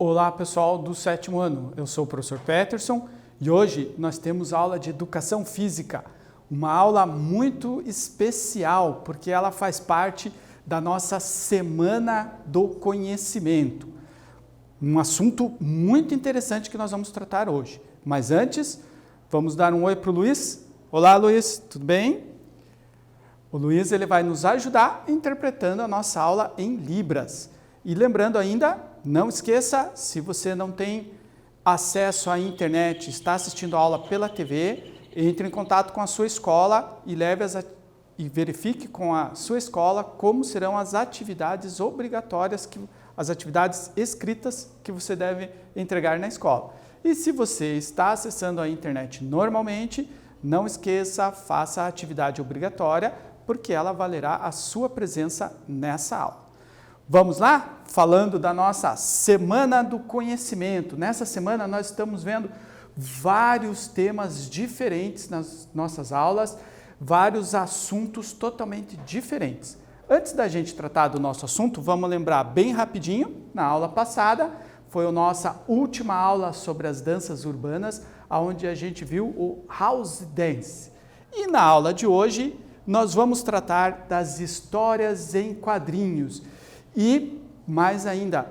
Olá pessoal do sétimo ano, eu sou o professor Peterson e hoje nós temos aula de Educação Física, uma aula muito especial porque ela faz parte da nossa Semana do Conhecimento. Um assunto muito interessante que nós vamos tratar hoje. Mas antes, vamos dar um oi para o Luiz. Olá Luiz, tudo bem? O Luiz ele vai nos ajudar interpretando a nossa aula em Libras. E lembrando ainda, não esqueça, se você não tem acesso à internet, está assistindo a aula pela TV, entre em contato com a sua escola e verifique com a sua escola como serão as atividades obrigatórias, as atividades escritas que você deve entregar na escola. E se você está acessando a internet normalmente, não esqueça, faça a atividade obrigatória, porque ela valerá a sua presença nessa aula. Vamos lá? Falando da nossa Semana do Conhecimento. Nessa semana nós estamos vendo vários temas diferentes nas nossas aulas, vários assuntos totalmente diferentes. Antes da gente tratar do nosso assunto, vamos lembrar bem rapidinho, na aula passada, foi a nossa última aula sobre as danças urbanas, onde a gente viu o House Dance. E na aula de hoje, nós vamos tratar das histórias em quadrinhos. E, mais ainda,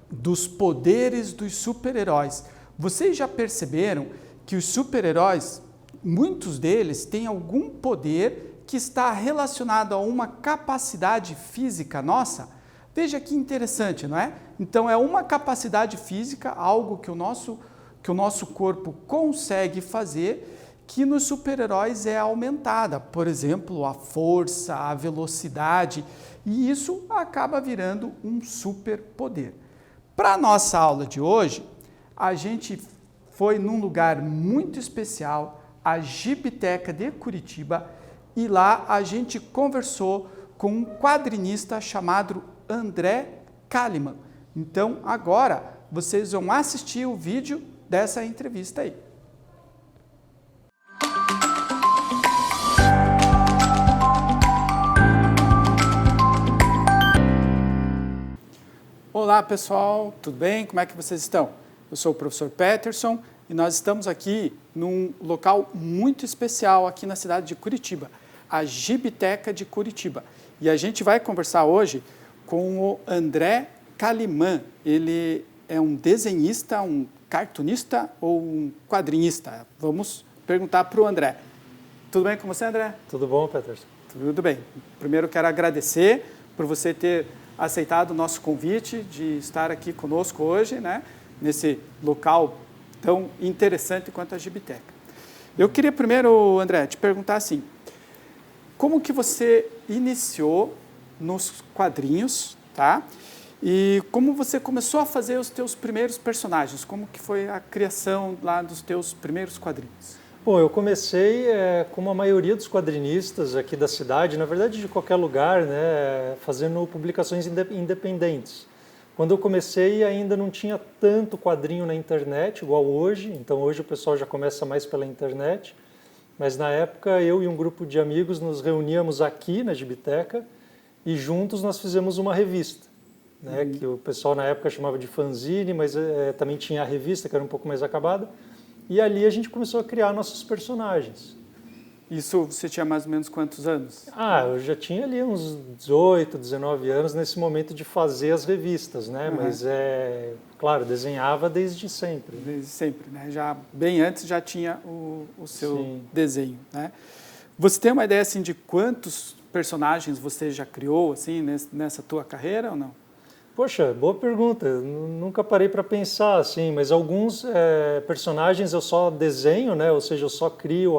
dos poderes dos super-heróis. Vocês já perceberam que os super-heróis, muitos deles têm algum poder que está relacionado a uma capacidade física nossa? Veja que interessante, não é? Então, é uma capacidade física, algo que o nosso corpo consegue fazer, que nos super-heróis é aumentada. Por exemplo, a força, a velocidade, e isso acaba virando um superpoder. Para a nossa aula de hoje, a gente foi num lugar muito especial, a Gibiteca de Curitiba, e lá a gente conversou com um quadrinista chamado André Kalimann. Então, agora, vocês vão assistir o vídeo dessa entrevista aí. Olá pessoal, tudo bem? Como é que vocês estão? Eu sou o professor Peterson e nós estamos aqui num local muito especial aqui na cidade de Curitiba, a Gibiteca de Curitiba. E a gente vai conversar hoje com o André Kalimann. Ele é um desenhista, um cartunista ou um quadrinista? Vamos perguntar para o André. Tudo bem com você, André? Tudo bom, Peterson? Tudo bem. Primeiro quero agradecer por você ter aceitado o nosso convite de estar aqui conosco hoje, né, nesse local tão interessante quanto a Gibiteca. Eu queria primeiro, André, te perguntar assim, como que você iniciou nos quadrinhos, tá? E como você começou a fazer os teus primeiros personagens? Como que foi a criação lá dos teus primeiros quadrinhos? Bom, eu comecei como a maioria dos quadrinistas aqui da cidade, na verdade de qualquer lugar, né, fazendo publicações independentes. Quando eu comecei ainda não tinha tanto quadrinho na internet igual hoje, então hoje o pessoal já começa mais pela internet, mas na época eu e um grupo de amigos nos reuníamos aqui na Gibiteca e juntos nós fizemos uma revista, né, que o pessoal na época chamava de fanzine, mas também tinha a revista que era um pouco mais acabada. E ali a gente começou a criar nossos personagens. Isso você tinha mais ou menos quantos anos? Eu já tinha ali uns 18, 19 anos nesse momento de fazer as revistas, né? Uhum. Mas, claro, desenhava desde sempre. Desde sempre, né? Já, bem antes já tinha o seu desenho, né? Você tem uma ideia, assim, de quantos personagens você já criou, assim, nessa tua carreira ou não? Poxa, boa pergunta. Eu nunca parei para pensar assim, mas alguns personagens eu só desenho, né? Ou seja, eu só crio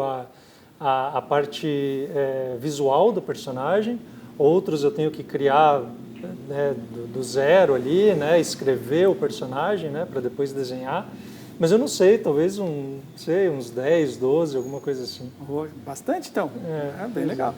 a parte visual do personagem. Outros eu tenho que criar, né, do zero ali, né? Escrever o personagem, né? Para depois desenhar. Mas eu não sei, talvez uns 10, 12, alguma coisa assim. Bastante então. Bem legal.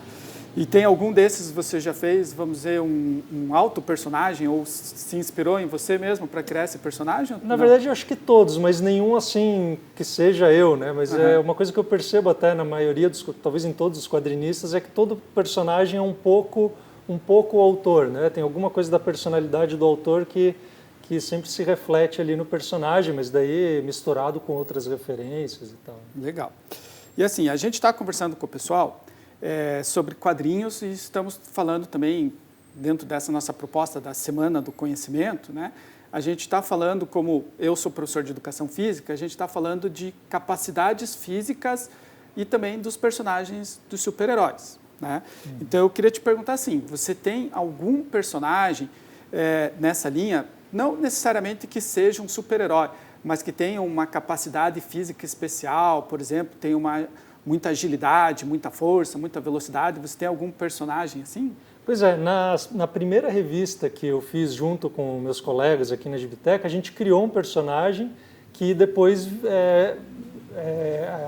E tem algum desses que você já fez, vamos dizer, um auto-personagem ou se inspirou em você mesmo para criar esse personagem? Na verdade, eu acho que todos, mas nenhum assim que seja eu, né? Mas é uma coisa que eu percebo até na maioria talvez em todos os quadrinistas, é que todo personagem é um pouco o autor, né? Tem alguma coisa da personalidade do autor que que sempre se reflete ali no personagem, mas daí misturado com outras referências e tal. Legal. E assim, a gente está conversando com o pessoal sobre quadrinhos e estamos falando também, dentro dessa nossa proposta da Semana do Conhecimento, né? A gente está falando, como eu sou professor de Educação Física, a gente está falando de capacidades físicas e também dos personagens dos super-heróis, né? Então eu queria te perguntar assim, você tem algum personagem nessa linha, não necessariamente que seja um super-herói, mas que tenha uma capacidade física especial, por exemplo, tem muita agilidade, muita força, muita velocidade, você tem algum personagem assim? Pois é, na primeira revista que eu fiz junto com meus colegas aqui na Gibiteca, a gente criou um personagem que depois,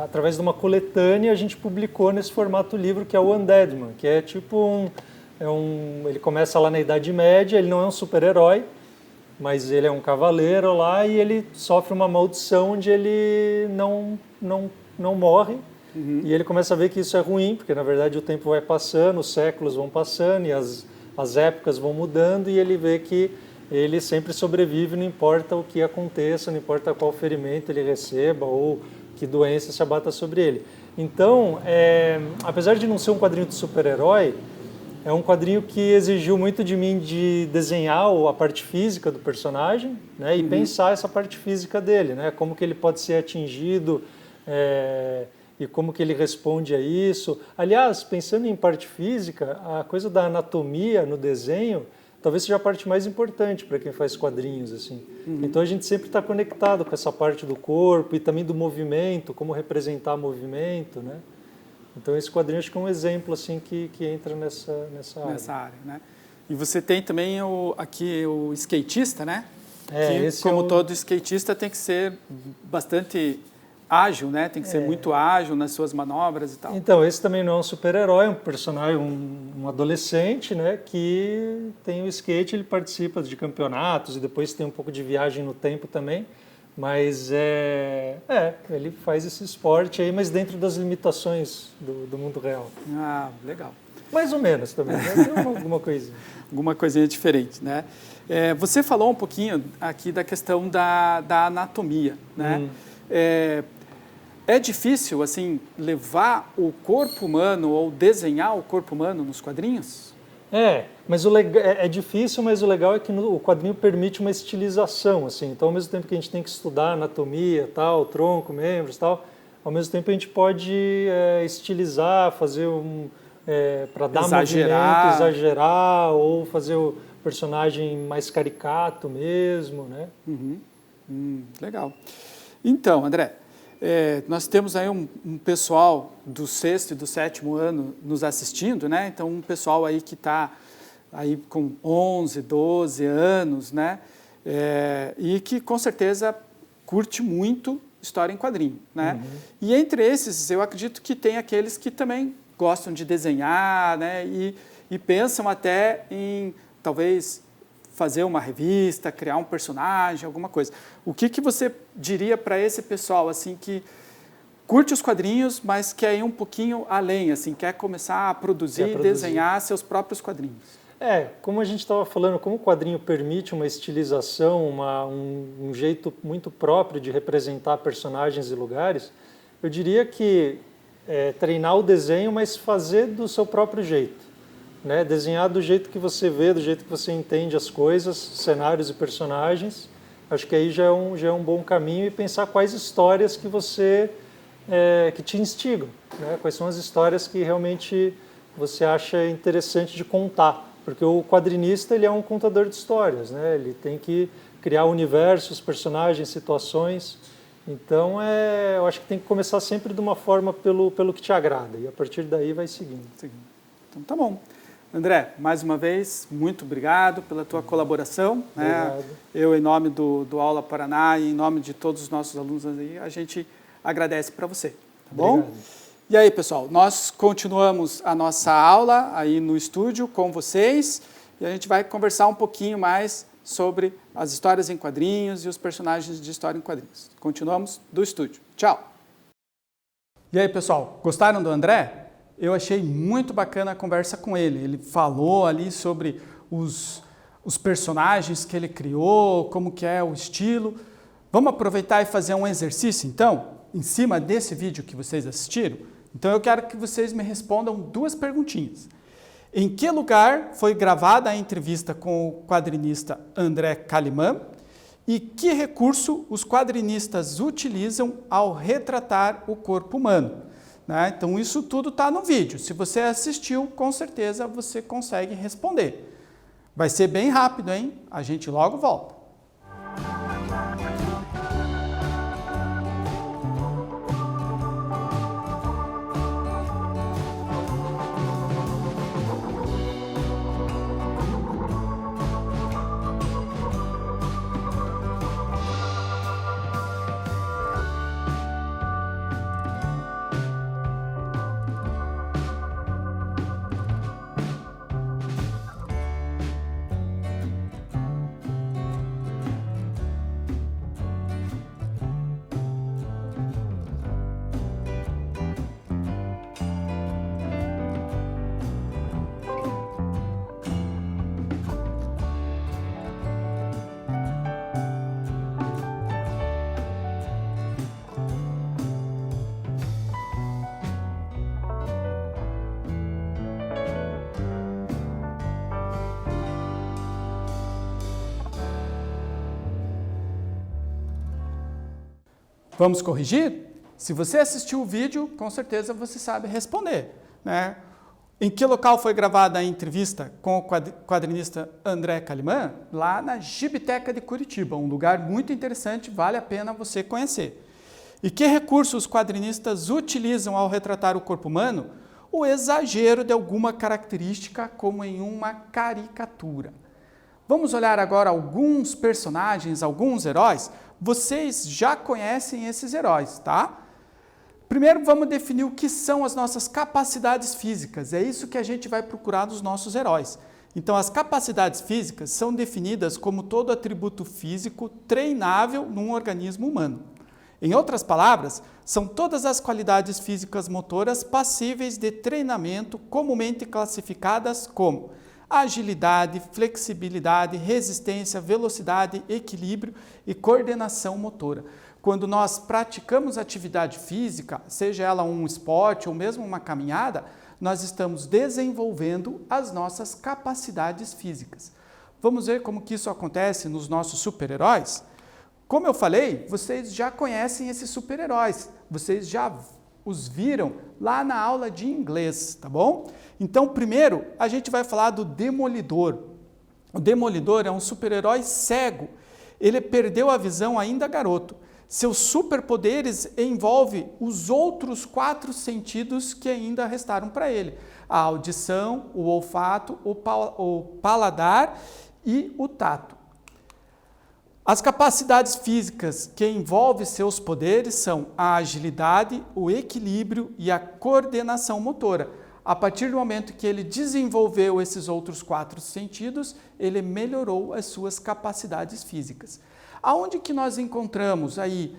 através de uma coletânea, a gente publicou nesse formato livro, que é o Undeadman, que é tipo ele começa lá na Idade Média, ele não é um super-herói, mas ele é um cavaleiro lá e ele sofre uma maldição onde ele não morre. E ele começa a ver que isso é ruim, porque na verdade o tempo vai passando, os séculos vão passando e as épocas vão mudando, e ele vê que ele sempre sobrevive, não importa o que aconteça, não importa qual ferimento ele receba ou que doença se abata sobre ele. Então, apesar de não ser um quadrinho de super-herói, é um quadrinho que exigiu muito de mim de desenhar a parte física do personagem, né, e pensar essa parte física dele, né, como que ele pode ser atingido, e como que ele responde a isso. Aliás, pensando em parte física, a coisa da anatomia no desenho talvez seja a parte mais importante para quem faz quadrinhos, assim. Então a gente sempre está conectado com essa parte do corpo e também do movimento, como representar movimento, né? Então esse quadrinho acho que é um exemplo assim que entra nessa área. Nessa área, né? E você tem também aqui o skatista, né? Que, como todo skatista, tem que ser bastante ágil, né? Tem que ser muito ágil nas suas manobras e tal. Então, esse também não é um super-herói, é um personagem, um adolescente, né? Que tem o skate, ele participa de campeonatos e depois tem um pouco de viagem no tempo também. Mas ele faz esse esporte aí, mas dentro das limitações do mundo real. Ah, legal. Mais ou menos também, né? Tem alguma coisinha. Alguma coisinha diferente, né? Você falou um pouquinho aqui da questão da anatomia, né? É difícil, assim, levar o corpo humano ou desenhar o corpo humano nos quadrinhos? Mas é difícil, mas o legal é que o quadrinho permite uma estilização, assim. Então, ao mesmo tempo que a gente tem que estudar anatomia, tal, tronco, membros, tal, ao mesmo tempo a gente pode estilizar, fazer para dar movimento, exagerar, ou fazer o personagem mais caricato mesmo, né? Legal. Então, André, nós temos aí um pessoal do 6º e do 7º ano nos assistindo, né? Então, um pessoal aí que está aí com 11, 12 anos, né? E que com certeza curte muito história em quadrinho, né? E entre esses, eu acredito que tem aqueles que também gostam de desenhar, né? E pensam até em, talvez, fazer uma revista, criar um personagem, alguma coisa. O que você diria para esse pessoal, assim, que curte os quadrinhos, mas quer ir um pouquinho além, assim, quer começar a produzir e desenhar seus próprios quadrinhos? Como a gente estava falando, como o quadrinho permite uma estilização, um jeito muito próprio de representar personagens e lugares, eu diria que treinar o desenho, mas fazer do seu próprio jeito. Né? Desenhar do jeito que você vê, do jeito que você entende as coisas, cenários e personagens. Acho que aí já é um bom caminho, e pensar quais histórias que que te instigam, né? Quais são as histórias que realmente você acha interessante de contar, porque o quadrinista ele é um contador de histórias, né? Ele tem que criar universos, personagens, situações. Então eu acho que tem que começar sempre de uma forma pelo que te agrada, e a partir daí vai seguindo. Então tá bom. André, mais uma vez, muito obrigado pela tua colaboração. Obrigado. Né? Eu, em nome do Aula Paraná e em nome de todos os nossos alunos aí, a gente agradece para você, tá bom? Obrigado. E aí, pessoal, nós continuamos a nossa aula aí no estúdio com vocês e a gente vai conversar um pouquinho mais sobre as histórias em quadrinhos e os personagens de história em quadrinhos. Continuamos do estúdio. Tchau! E aí, pessoal, gostaram do André? Eu achei muito bacana a conversa com ele. Ele falou ali sobre os personagens que ele criou, como que é o estilo. Vamos aproveitar e fazer um exercício, então, em cima desse vídeo que vocês assistiram? Então eu quero que vocês me respondam 2 perguntinhas. Em que lugar foi gravada a entrevista com o quadrinista André Calimã? E que recurso os quadrinistas utilizam ao retratar o corpo humano? Né? Então isso tudo está no vídeo. Se você assistiu, com certeza você consegue responder. Vai ser bem rápido, hein? A gente logo volta. Vamos corrigir? Se você assistiu o vídeo, com certeza você sabe responder, né? Em que local foi gravada a entrevista com o quadrinista André Calimã? Lá na Gibiteca de Curitiba, um lugar muito interessante, vale a pena você conhecer. E que recursos os quadrinistas utilizam ao retratar o corpo humano? O exagero de alguma característica, como em uma caricatura. Vamos olhar agora alguns personagens, alguns heróis. Vocês já conhecem esses heróis, tá? Primeiro vamos definir o que são as nossas capacidades físicas. É isso que a gente vai procurar dos nossos heróis. Então as capacidades físicas são definidas como todo atributo físico treinável num organismo humano. Em outras palavras, são todas as qualidades físicas motoras passíveis de treinamento, comumente classificadas como agilidade, flexibilidade, resistência, velocidade, equilíbrio e coordenação motora. Quando nós praticamos atividade física, seja ela um esporte ou mesmo uma caminhada, nós estamos desenvolvendo as nossas capacidades físicas. Vamos ver como que isso acontece nos nossos super-heróis? Como eu falei, vocês já conhecem esses super-heróis, vocês já os viram lá na aula de inglês, tá bom? Então, primeiro, a gente vai falar do Demolidor. O Demolidor é um super-herói cego. Ele perdeu a visão ainda garoto. Seus superpoderes envolvem os outros 4 sentidos que ainda restaram para ele. A audição, o olfato, o paladar e o tato. As capacidades físicas que envolvem seus poderes são a agilidade, o equilíbrio e a coordenação motora. A partir do momento que ele desenvolveu esses outros 4 sentidos, ele melhorou as suas capacidades físicas. Aonde que nós encontramos aí,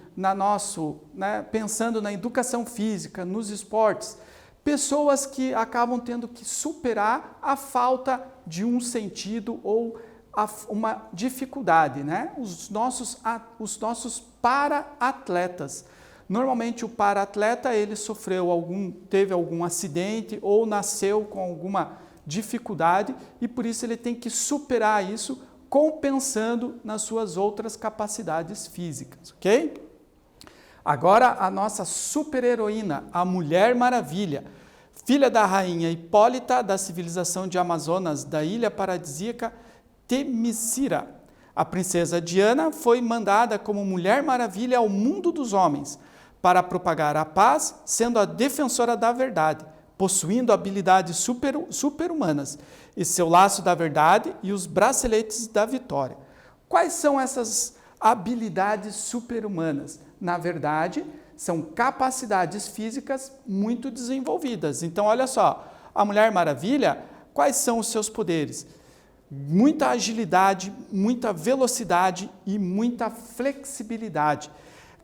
pensando na educação física, nos esportes, pessoas que acabam tendo que superar a falta de um sentido ou uma dificuldade, né? Os nossos para-atletas. Normalmente o para-atleta ele teve algum acidente ou nasceu com alguma dificuldade e por isso ele tem que superar isso compensando nas suas outras capacidades físicas, ok? Agora a nossa super-heroína, a Mulher Maravilha, filha da rainha Hipólita da civilização de Amazonas da ilha paradisíaca Temícera. A princesa Diana foi mandada como Mulher Maravilha ao mundo dos homens para propagar a paz, sendo a defensora da verdade, possuindo habilidades super-humanas, e seu laço da verdade e os braceletes da vitória. Quais são essas habilidades super-humanas? Na verdade, são capacidades físicas muito desenvolvidas. Então, olha só, a Mulher Maravilha, quais são os seus poderes? Muita agilidade, muita velocidade e muita flexibilidade.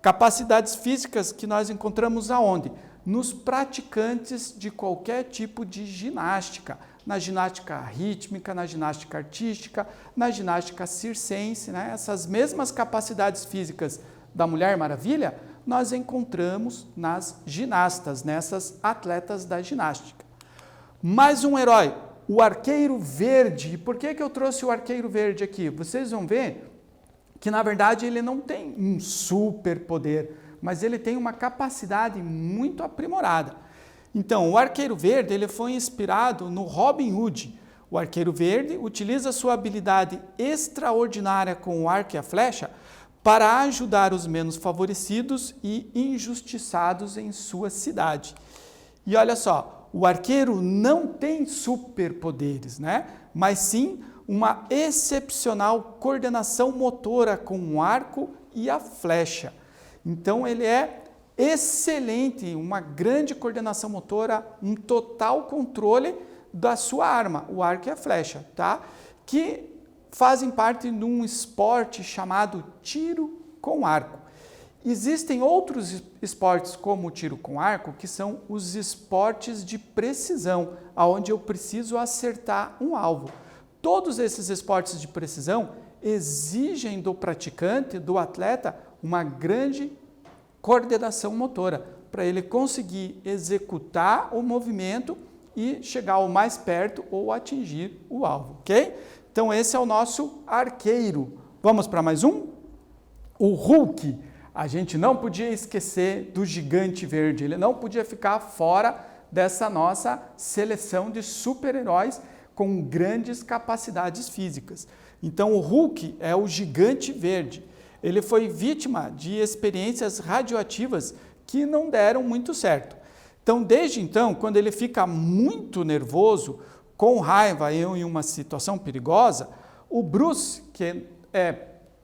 Capacidades físicas que nós encontramos aonde? Nos praticantes de qualquer tipo de ginástica, na ginástica rítmica, na ginástica artística, na ginástica circense, né? Essas mesmas capacidades físicas da Mulher Maravilha, nós encontramos nas ginastas, nessas atletas da ginástica. Mais um herói, o Arqueiro Verde. E por que eu trouxe o Arqueiro Verde aqui? Vocês vão ver que, na verdade, ele não tem um superpoder, mas ele tem uma capacidade muito aprimorada. Então, o Arqueiro Verde ele foi inspirado no Robin Hood. O Arqueiro Verde utiliza sua habilidade extraordinária com o arco e a flecha para ajudar os menos favorecidos e injustiçados em sua cidade. E olha só, o arqueiro não tem superpoderes, né? Mas sim uma excepcional coordenação motora com o arco e a flecha. Então ele é excelente, uma grande coordenação motora, um total controle da sua arma, o arco e a flecha, tá? Que fazem parte de um esporte chamado tiro com arco. Existem outros esportes como o tiro com arco, que são os esportes de precisão, onde eu preciso acertar um alvo. Todos esses esportes de precisão exigem do praticante, do atleta, uma grande coordenação motora, para ele conseguir executar o movimento e chegar o mais perto ou atingir o alvo, ok? Então esse é o nosso arqueiro. Vamos para mais um? O Hulk. A gente não podia esquecer do Gigante Verde, ele não podia ficar fora dessa nossa seleção de super-heróis com grandes capacidades físicas. Então o Hulk é o Gigante Verde. Ele foi vítima de experiências radioativas que não deram muito certo. Então, desde então, quando ele fica muito nervoso, com raiva em uma situação perigosa, o Bruce, que é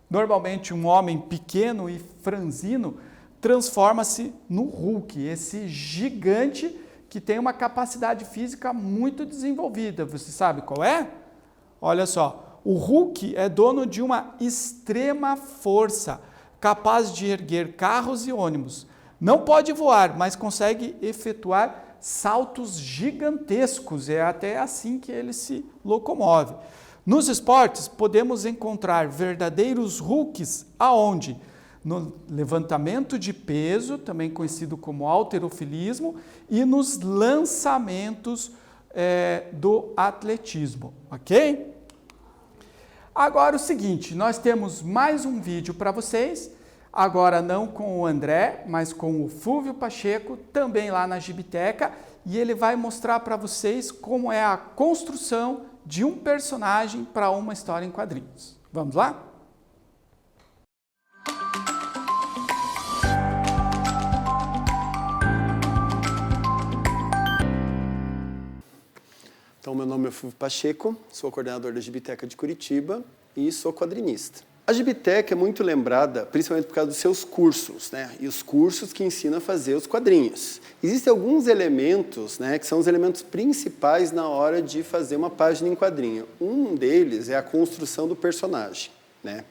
normalmente um homem pequeno e franzino, transforma-se no Hulk, esse gigante que tem uma capacidade física muito desenvolvida. Você sabe qual é? Olha só, o Hulk é dono de uma extrema força, capaz de erguer carros e ônibus. Não pode voar, mas consegue efetuar saltos gigantescos, é até assim que ele se locomove. Nos esportes, podemos encontrar verdadeiros Hulks aonde? No levantamento de peso, também conhecido como halterofilismo, e nos lançamentos do atletismo, ok? Agora o seguinte, nós temos mais um vídeo para vocês, agora não com o André, mas com o Fúvio Pacheco, também lá na Gibiteca, e ele vai mostrar para vocês como é a construção de um personagem para uma história em quadrinhos. Vamos lá? Então, meu nome é Fúvio Pacheco, sou coordenador da Gibiteca de Curitiba e sou quadrinista. A Gibiteca é muito lembrada, principalmente por causa dos seus cursos, né? E os cursos que ensinam a fazer os quadrinhos. Existem alguns elementos, né, que são os elementos principais na hora de fazer uma página em quadrinho. Um deles é a construção do personagem, né?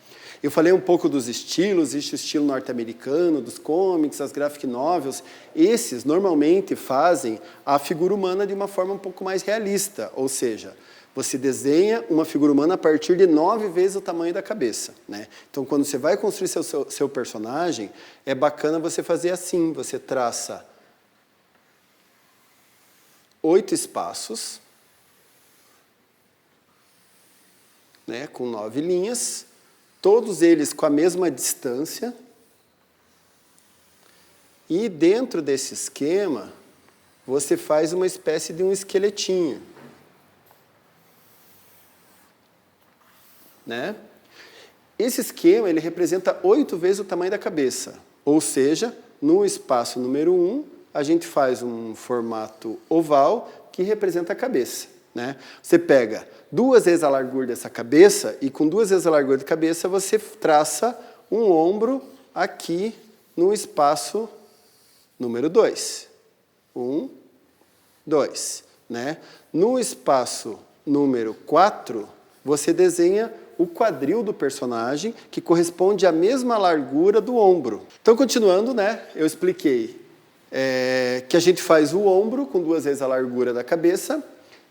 Eu falei um pouco dos estilos, existe o estilo norte-americano, dos comics, as graphic novels. Esses, normalmente, fazem a figura humana de uma forma um pouco mais realista, ou seja, você desenha uma figura humana a partir de 9 vezes o tamanho da cabeça, né? Então, quando você vai construir seu personagem, é bacana você fazer assim, você traça 8 espaços, né, com 9 linhas, todos eles com a mesma distância, e dentro desse esquema, você faz uma espécie de um esqueletinho, né? Esse esquema ele representa 8 vezes o tamanho da cabeça, ou seja, no espaço número 1, a gente faz um formato oval que representa a cabeça, né? Você pega 2 vezes a largura dessa cabeça e com 2 vezes a largura da cabeça você traça um ombro aqui no espaço número 2. 1, 2, né? No espaço número 4, você desenha o quadril do personagem, que corresponde à mesma largura do ombro. Então, continuando, né, eu expliquei que a gente faz o ombro com 2 vezes a largura da cabeça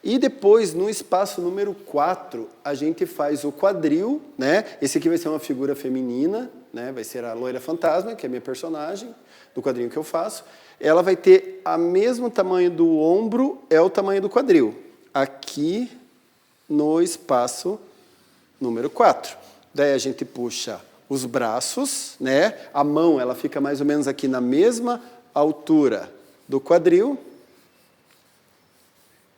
E depois, no espaço número 4, a gente faz o quadril, né? Esse aqui vai ser uma figura feminina, né? Vai ser a Loira Fantasma, que é a minha personagem, do quadrinho que eu faço. Ela vai ter o mesmo tamanho do ombro, é o tamanho do quadril. Aqui no espaço número 4. Daí a gente puxa os braços, né? A mão, ela fica mais ou menos aqui na mesma altura do quadril.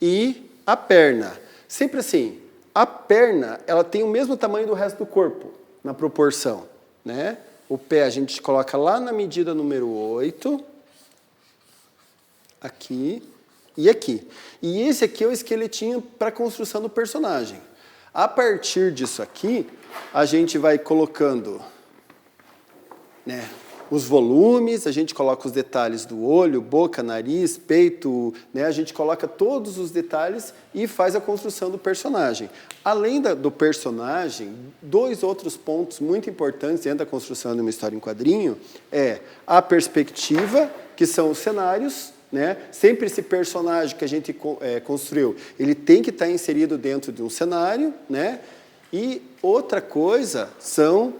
E a perna. Sempre assim, a perna, ela tem o mesmo tamanho do resto do corpo, na proporção, né? O pé a gente coloca lá na medida número 8, aqui e aqui. E esse aqui é o esqueletinho para a construção do personagem. A partir disso aqui, a gente vai colocando, né, os volumes, a gente coloca os detalhes do olho, boca, nariz, peito, né, a gente coloca todos os detalhes e faz a construção do personagem. Além do personagem, 2 outros pontos muito importantes dentro da construção de uma história em quadrinho é a perspectiva, que são os cenários, né? Sempre esse personagem que a gente construiu, ele tem que estar inserido dentro de um cenário, né? E outra coisa são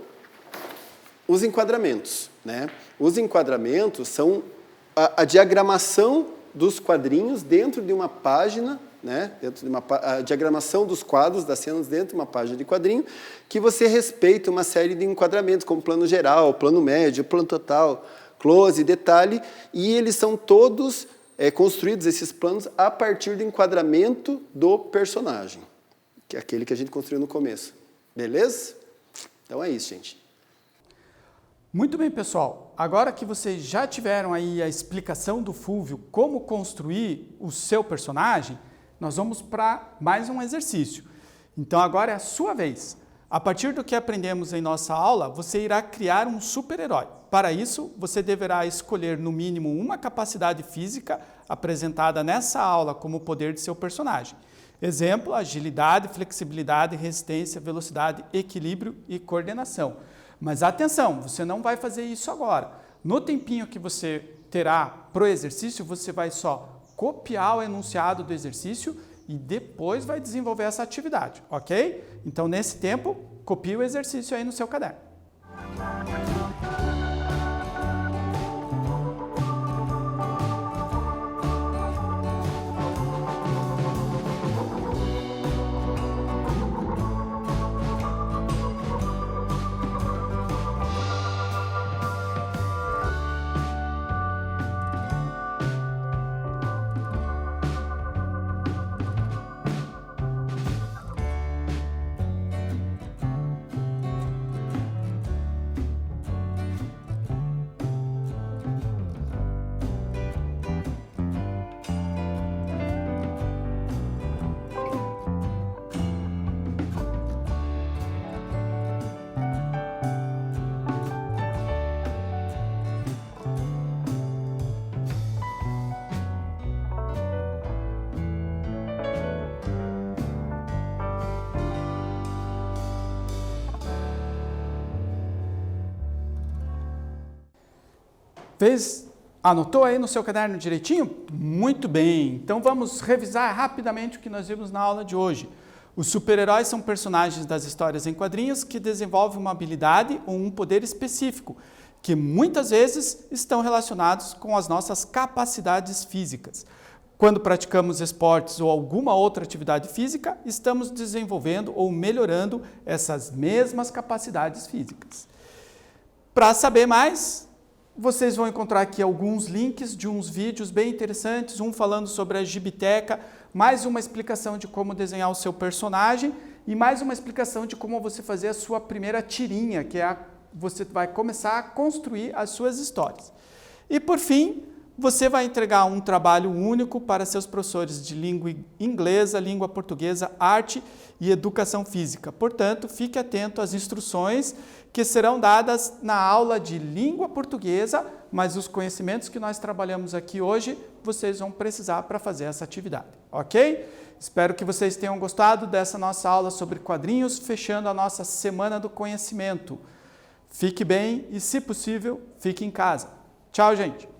os enquadramentos, né? Os enquadramentos são a diagramação dos quadrinhos dentro de uma página, né? A diagramação dos quadros, das cenas dentro de uma página de quadrinho, que você respeita uma série de enquadramentos, como plano geral, plano médio, plano total, close, detalhe, e eles são todos construídos, esses planos, a partir do enquadramento do personagem, que é aquele que a gente construiu no começo. Beleza? Então é isso, gente. Muito bem, pessoal. Agora que vocês já tiveram aí a explicação do Fúvio, como construir o seu personagem, nós vamos para mais um exercício. Então agora é a sua vez. A partir do que aprendemos em nossa aula, você irá criar um super-herói. Para isso, você deverá escolher no mínimo uma capacidade física apresentada nessa aula como poder de seu personagem. Exemplo, agilidade, flexibilidade, resistência, velocidade, equilíbrio e coordenação. Mas atenção, você não vai fazer isso agora. No tempinho que você terá para o exercício, você vai só copiar o enunciado do exercício e depois vai desenvolver essa atividade, ok? Então, nesse tempo, copie o exercício aí no seu caderno. Anotou aí no seu caderno direitinho? Muito bem, então vamos revisar rapidamente o que nós vimos na aula de hoje. Os super-heróis são personagens das histórias em quadrinhos que desenvolvem uma habilidade ou um poder específico, que muitas vezes estão relacionados com as nossas capacidades físicas. Quando praticamos esportes ou alguma outra atividade física, estamos desenvolvendo ou melhorando essas mesmas capacidades físicas. Para saber mais, vocês vão encontrar aqui alguns links de uns vídeos bem interessantes, um falando sobre a Gibiteca, mais uma explicação de como desenhar o seu personagem e mais uma explicação de como você fazer a sua primeira tirinha, que é você vai começar a construir as suas histórias. E por fim, você vai entregar um trabalho único para seus professores de língua inglesa, língua portuguesa, arte e educação física. Portanto, fique atento às instruções que serão dadas na aula de língua portuguesa, mas os conhecimentos que nós trabalhamos aqui hoje, vocês vão precisar para fazer essa atividade, ok? Espero que vocês tenham gostado dessa nossa aula sobre quadrinhos, fechando a nossa Semana do Conhecimento. Fique bem e, se possível, fique em casa. Tchau, gente!